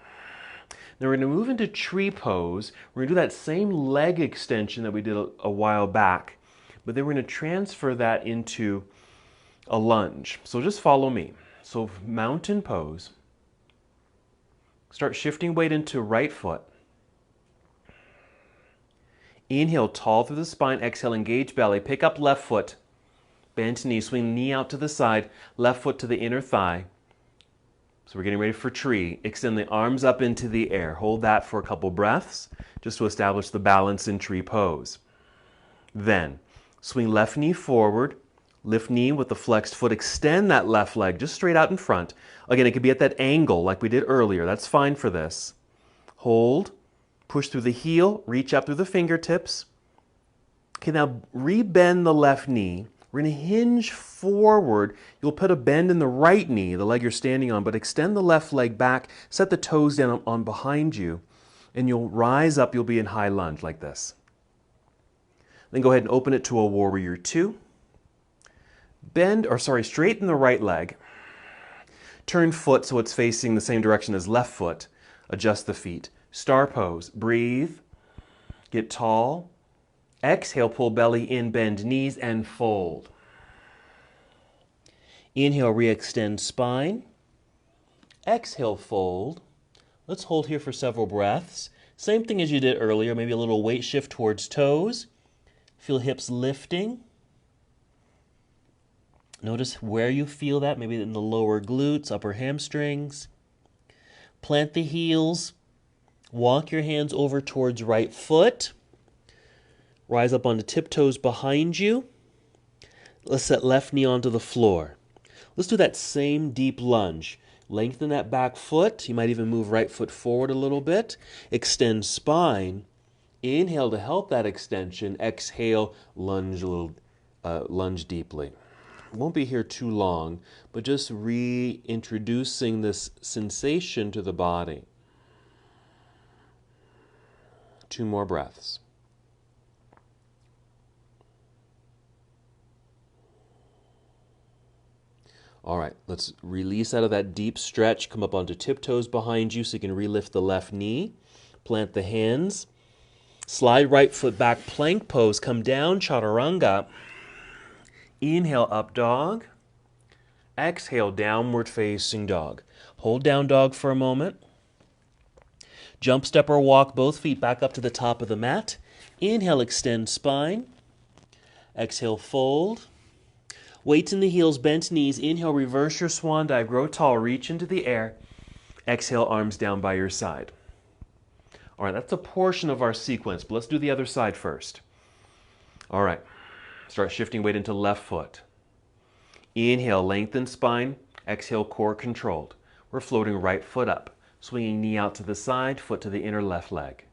Now we're going to move into tree pose. We're going to do that same leg extension that we did a while back, but then we're going to transfer that into a lunge. So just follow me. So mountain pose. Start shifting weight into right foot. Inhale, tall through the spine. Exhale, engage belly. Pick up left foot. Bend knee. Swing knee out to the side. Left foot to the inner thigh. So we're getting ready for tree. Extend the arms up into the air. Hold that for a couple breaths just to establish the balance in tree pose. Then swing left knee forward. Lift knee with the flexed foot. Extend that left leg just straight out in front. Again, it could be at that angle like we did earlier. That's fine for this. Hold. Push through the heel. Reach up through the fingertips. Okay, now rebend the left knee. We're going to hinge forward. You'll put a bend in the right knee, the leg you're standing on, but extend the left leg back. Set the toes down on behind you, and you'll rise up. You'll be in high lunge like this. Then go ahead and open it to a warrior two. Straighten the right leg. Turn foot so it's facing the same direction as left foot. Adjust the feet. Star pose. Breathe. Get tall. Exhale, pull belly in, bend knees, and fold. Inhale, re-extend spine. Exhale, fold. Let's hold here for several breaths. Same thing as you did earlier, maybe a little weight shift towards toes. Feel hips lifting. Notice where you feel that, maybe in the lower glutes, upper hamstrings. Plant the heels. Walk your hands over towards right foot. Rise up onto tiptoes behind you. Let's set left knee onto the floor. Let's do that same deep lunge. Lengthen that back foot. You might even move right foot forward a little bit. Extend spine. Inhale to help that extension. Exhale, lunge deeply. Won't be here too long, but just reintroducing this sensation to the body. 2 more breaths. All right, let's release out of that deep stretch. Come up onto tiptoes behind you so you can relift the left knee. Plant the hands. Slide right foot back, plank pose. Come down, chaturanga. Inhale, up dog. Exhale, downward facing dog. Hold down dog for a moment. Jump, step, or walk both feet back up to the top of the mat. Inhale, extend spine. Exhale, fold. Weights in the heels, bent knees. Inhale, reverse your swan dive. Grow tall, reach into the air. Exhale, arms down by your side. All right, that's a portion of our sequence, but let's do the other side first. All right, start shifting weight into left foot. Inhale, lengthen spine. Exhale, core controlled. We're floating right foot up. Swinging knee out to the side, foot to the inner left leg.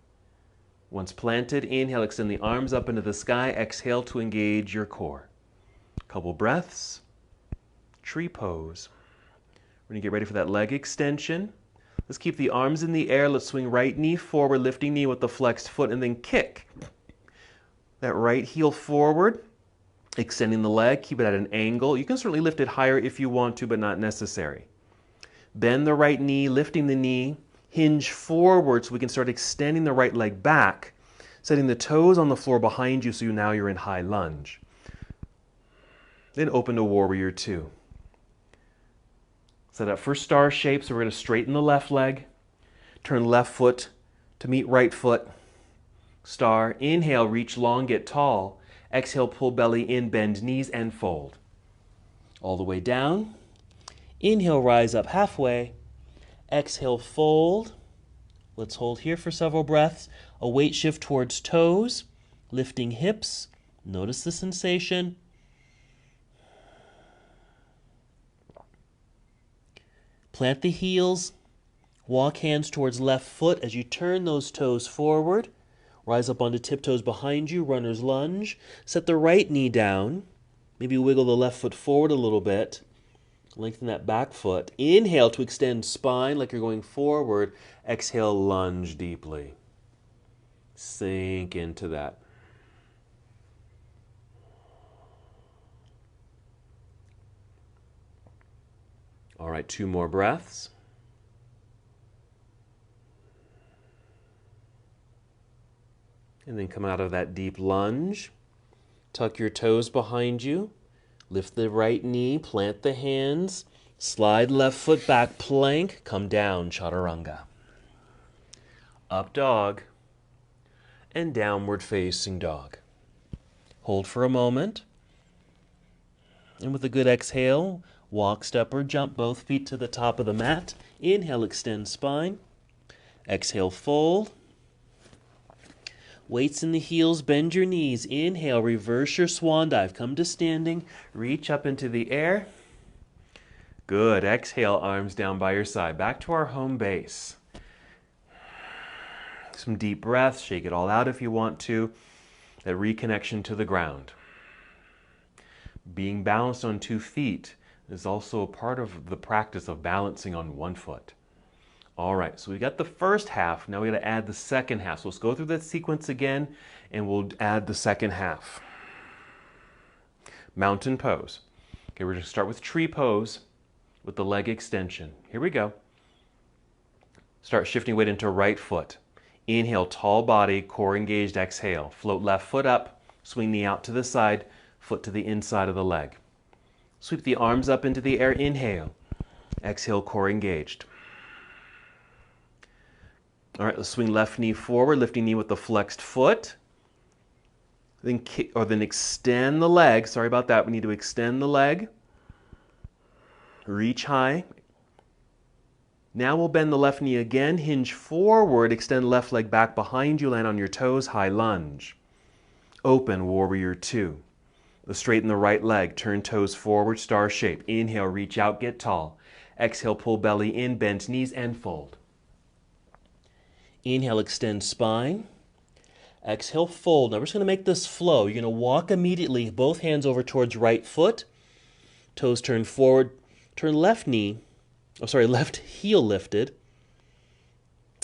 Once planted, inhale, extend the arms up into the sky. Exhale to engage your core. Couple breaths. Tree pose. We're going to get ready for that leg extension. Let's keep the arms in the air. Let's swing right knee forward, lifting knee with the flexed foot, and then kick. That right heel forward, extending the leg. Keep it at an angle. You can certainly lift it higher if you want to, but not necessary. Bend the right knee, lifting the knee. Hinge forward so we can start extending the right leg back, setting the toes on the floor behind you so now you're in high lunge. Then open to warrior two. Set up for star shape, so we're going to straighten the left leg. Turn left foot to meet right foot. Star. Inhale, reach long, get tall. Exhale, pull belly in, bend knees, and fold. All the way down. Inhale, rise up halfway. Exhale, fold. Let's hold here for several breaths. A weight shift towards toes, lifting hips. Notice the sensation. Plant the heels. Walk hands towards left foot as you turn those toes forward. Rise up onto tiptoes behind you, runner's lunge. Set the right knee down. Maybe wiggle the left foot forward a little bit. Lengthen that back foot. Inhale to extend spine like you're going forward. Exhale, lunge deeply. Sink into that. All right, 2 more breaths. And then come out of that deep lunge. Tuck your toes behind you. Lift the right knee, plant the hands. Slide left foot back, plank. Come down, chaturanga. Up dog. And downward facing dog. Hold for a moment. And with a good exhale, walk, step, or jump both feet to the top of the mat. Inhale, extend spine. Exhale, fold. Weights in the heels, bend your knees. Inhale, reverse your swan dive. Come to standing, reach up into the air. Good. Exhale, arms down by your side. Back to our home base. Some deep breaths, shake it all out if you want to. That reconnection to the ground. Being balanced on 2 feet is also a part of the practice of balancing on 1 foot. All right, so we got the first half. Now we got to add the second half. So let's go through that sequence again, and we'll add the second half. Mountain pose. Okay, we're going to start with tree pose with the leg extension. Here we go. Start shifting weight into right foot. Inhale, tall body, core engaged, exhale. Float left foot up, swing knee out to the side, foot to the inside of the leg. Sweep the arms up into the air, inhale. Exhale, core engaged. All right, let's swing left knee forward, lifting knee with the flexed foot. Then extend the leg. Sorry about that. We need to extend the leg. Reach high. Now we'll bend the left knee again, hinge forward, extend left leg back behind you, land on your toes, high lunge. Open, warrior 2. Let's straighten the right leg, turn toes forward, star shape. Inhale, reach out, get tall. Exhale, pull belly in, bend knees, and fold. Inhale, extend spine. Exhale, fold. Now we're just going to make this flow. You're going to walk immediately, both hands over towards right foot. Toes turn forward, turn left heel lifted.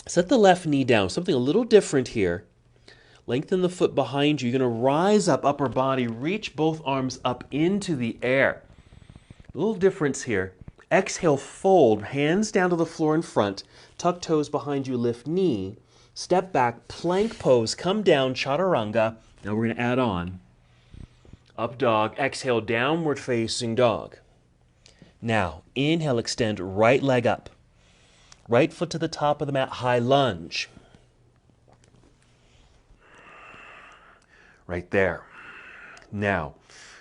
Set the left knee down. Something a little different here. Lengthen the foot behind you. You're going to rise up, upper body, reach both arms up into the air. A little difference here. Exhale, fold, hands down to the floor in front. Tuck toes behind you, lift knee. Step back, plank pose, come down, chaturanga. Now we're going to add on. Up dog, exhale, downward facing dog. Now, inhale, extend right leg up. Right foot to the top of the mat, high lunge. Right there. Now,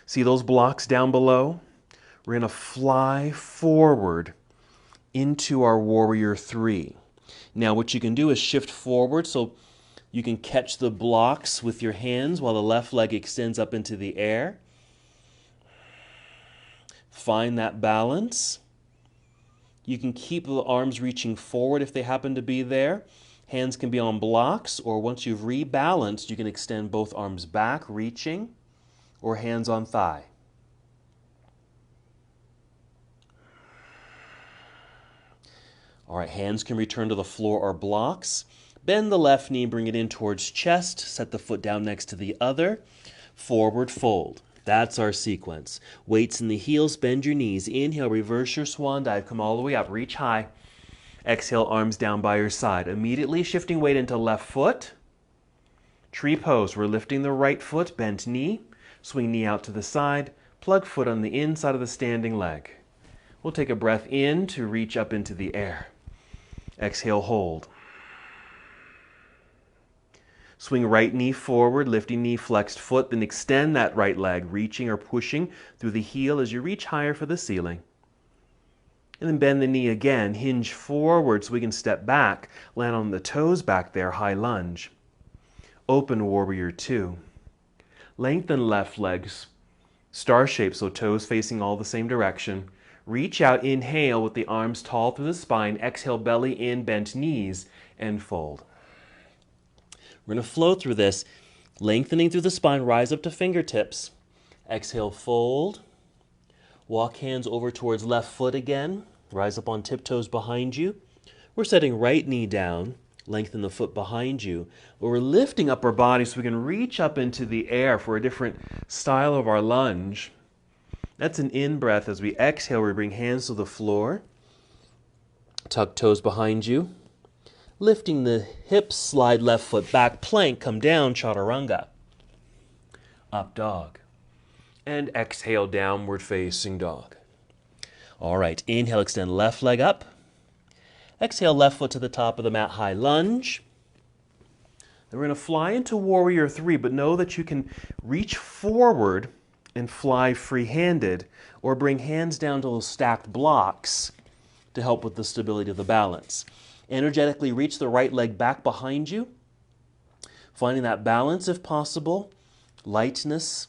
see those blocks down below? We're going to fly forward into our warrior 3. Now, what you can do is shift forward so you can catch the blocks with your hands while the left leg extends up into the air. Find that balance. You can keep the arms reaching forward if they happen to be there. Hands can be on blocks, or once you've rebalanced, you can extend both arms back, reaching, or hands on thigh. All right, hands can return to the floor or blocks. Bend the left knee, bring it in towards chest. Set the foot down next to the other. Forward fold. That's our sequence. Weights in the heels, bend your knees. Inhale, reverse your swan dive. Come all the way up, reach high. Exhale, arms down by your side. Immediately shifting weight into left foot. Tree pose. We're lifting the right foot, bent knee. Swing knee out to the side. Plug foot on the inside of the standing leg. We'll take a breath in to reach up into the air. Exhale, hold. Swing right knee forward, lifting knee, flexed foot, then extend that right leg, reaching or pushing through the heel as you reach higher for the ceiling. And then bend the knee again, hinge forward so we can step back, land on the toes back there, high lunge. Open warrior two. Lengthen left legs, star shape, so toes facing all the same direction. Reach out, inhale with the arms tall through the spine. Exhale, belly in, bent knees, and fold. We're going to flow through this, lengthening through the spine, rise up to fingertips. Exhale, fold. Walk hands over towards left foot again. Rise up on tiptoes behind you. We're setting right knee down. Lengthen the foot behind you. But we're lifting up our body so we can reach up into the air for a different style of our lunge. That's an in-breath. As we exhale, we bring hands to the floor. Tuck toes behind you. Lifting the hips, slide left foot back. Plank, come down, chaturanga. Up dog. And exhale, downward facing dog. All right, inhale, extend left leg up. Exhale, left foot to the top of the mat, high lunge. Then we're going to fly into warrior three, but know that you can reach forward and fly free-handed, or bring hands down to those stacked blocks to help with the stability of the balance. Energetically reach the right leg back behind you, finding that balance if possible, lightness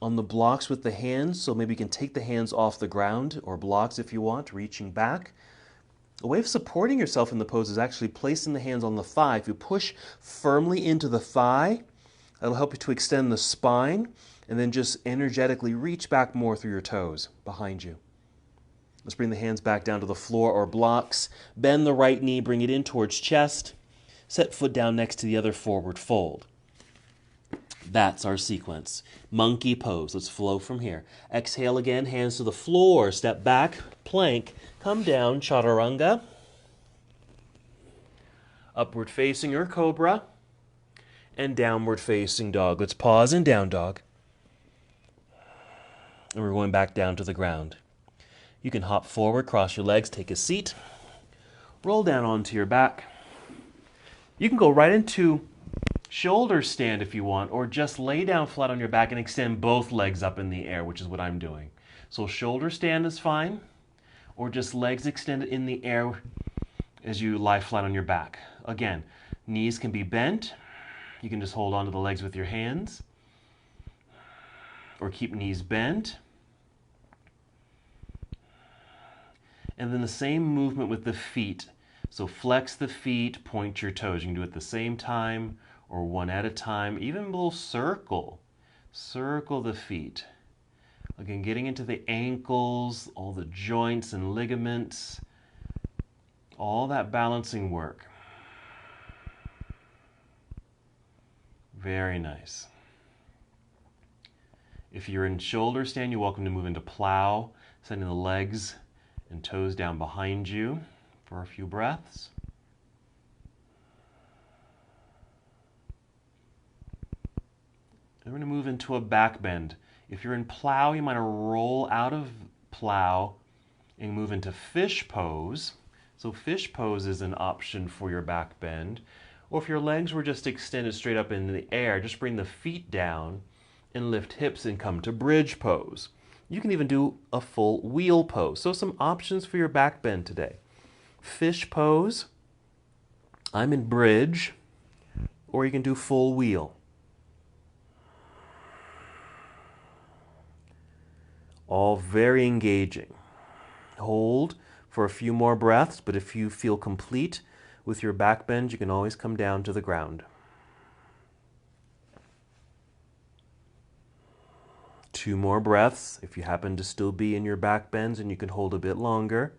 on the blocks with the hands, so maybe you can take the hands off the ground, or blocks if you want, reaching back. A way of supporting yourself in the pose is actually placing the hands on the thigh. If you push firmly into the thigh, that'll help you to extend the spine, and then just energetically reach back more through your toes behind you. Let's bring the hands back down to the floor or blocks. Bend the right knee, bring it in towards chest. Set foot down next to the other, forward fold. That's our sequence. Monkey pose. Let's flow from here. Exhale again, hands to the floor. Step back, plank. Come down, chaturanga. Upward facing or cobra. And downward facing dog. Let's pause in down dog. And we're going back down to the ground. You can hop forward, cross your legs, take a seat. Roll down onto your back. You can go right into shoulder stand if you want, or just lay down flat on your back and extend both legs up in the air, which is what I'm doing. So shoulder stand is fine, or just legs extended in the air as you lie flat on your back. Again, knees can be bent. You can just hold onto the legs with your hands, or keep knees bent. And then the same movement with the feet. So flex the feet, point your toes. You can do it at the same time or one at a time. Even a little circle. Circle the feet. Again, getting into the ankles, all the joints and ligaments, all that balancing work. Very nice. If you're in shoulder stand, you're welcome to move into plow, sending the legs and toes down behind you for a few breaths. Then we're going to move into a back bend. If you're in plow, you might roll out of plow and move into fish pose. So fish pose is an option for your back bend. Or if your legs were just extended straight up in the air, just bring the feet down and lift hips and come to bridge pose. You can even do a full wheel pose. So some options for your back bend today. Fish pose, I'm in bridge, or you can do full wheel. All very engaging. Hold for a few more breaths, but if you feel complete with your back bend, you can always come down to the ground. 2 more breaths if you happen to still be in your back bends and you can hold a bit longer.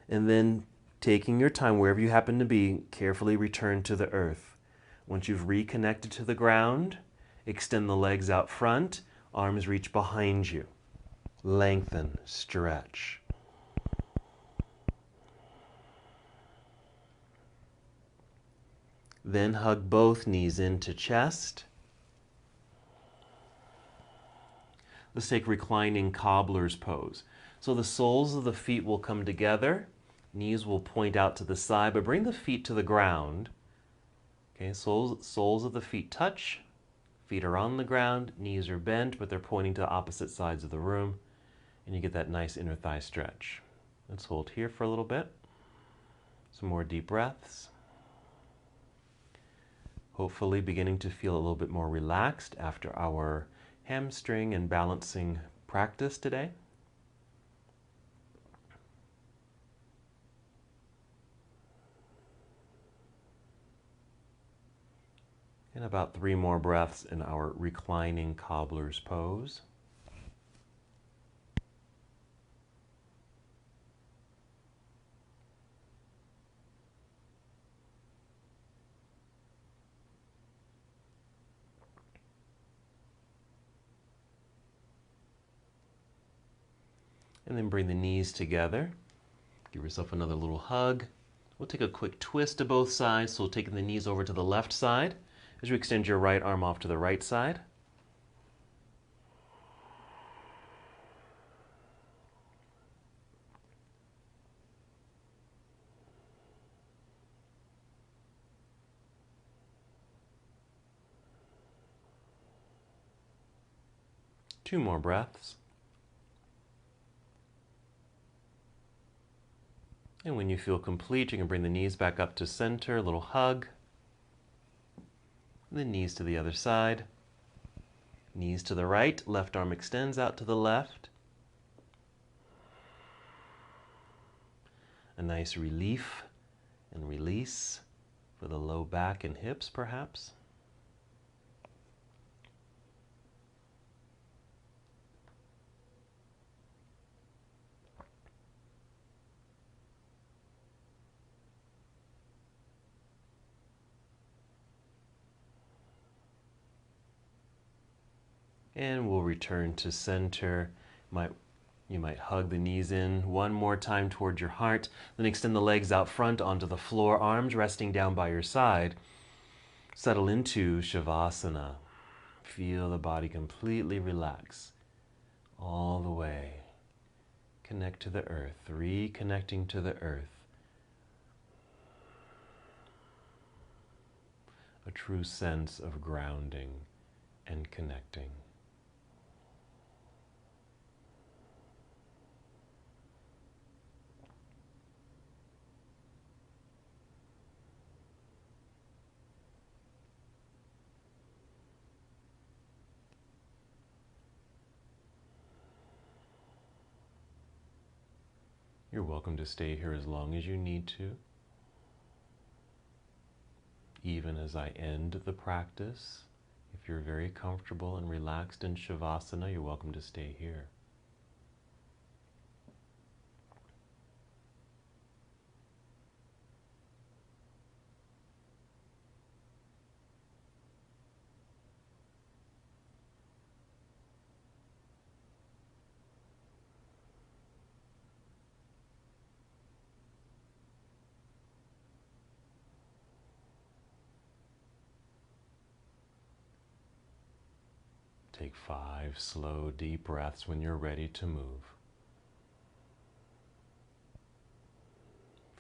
And then taking your time wherever you happen to be, carefully return to the earth. Once you've reconnected to the ground, extend the legs out front, arms reach behind you. Lengthen, stretch. Then hug both knees into chest. Let's take reclining cobbler's pose. So the soles of the feet will come together. Knees will point out to the side, but bring the feet to the ground. Okay, soles of the feet touch. Feet are on the ground, knees are bent, but they're pointing to the opposite sides of the room, and you get that nice inner thigh stretch. Let's hold here for a little bit. Some more deep breaths. Hopefully beginning to feel a little bit more relaxed after our hamstring and balancing practice today. And about 3 more breaths in our reclining cobbler's pose. And then bring the knees together. Give yourself another little hug. We'll take a quick twist to both sides. So taking the knees over to the left side as you extend your right arm off to the right side. Two more breaths. And when you feel complete, you can bring the knees back up to center, a little hug. The knees to the other side. Knees to the right, left arm extends out to the left. A nice relief and release for the low back and hips, perhaps. And we'll return to center. You might hug the knees in one more time toward your heart. Then extend the legs out front onto the floor, arms resting down by your side. Settle into Shavasana. Feel the body completely relax all the way. Connect to the earth, reconnecting to the earth. A true sense of grounding and connecting. You're welcome to stay here as long as you need to. Even as I end the practice, if you're very comfortable and relaxed in Shavasana, you're welcome to stay here. Take 5 slow, deep breaths when you're ready to move.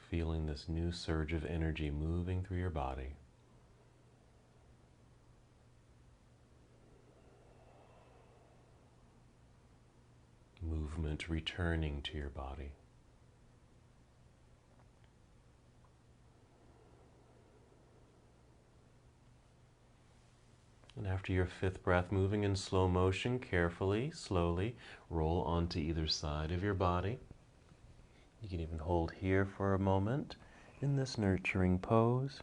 Feeling this new surge of energy moving through your body. Movement returning to your body. And after your 5th breath, moving in slow motion, carefully, slowly, roll onto either side of your body. You can even hold here for a moment in this nurturing pose.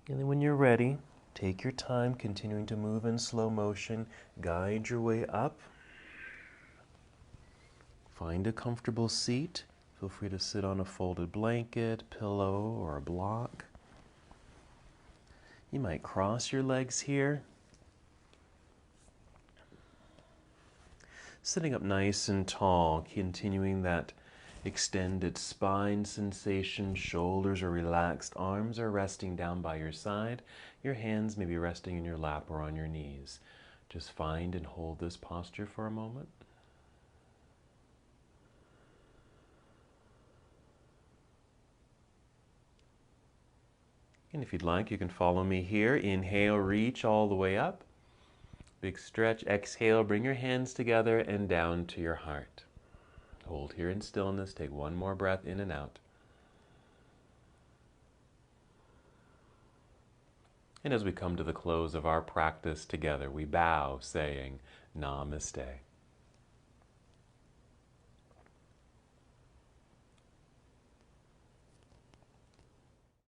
And then when you're ready, take your time, continuing to move in slow motion. Guide your way up. Find a comfortable seat. Feel free to sit on a folded blanket, pillow, or a block. You might cross your legs here. Sitting up nice and tall, continuing that extended spine sensation. Shoulders are relaxed, arms are resting down by your side. Your hands may be resting in your lap or on your knees. Just find and hold this posture for a moment. And if you'd like, you can follow me here. Inhale, reach all the way up. Big stretch. Exhale, bring your hands together and down to your heart. Hold here in stillness. Take one more breath in and out. And as we come to the close of our practice together, we bow saying Namaste.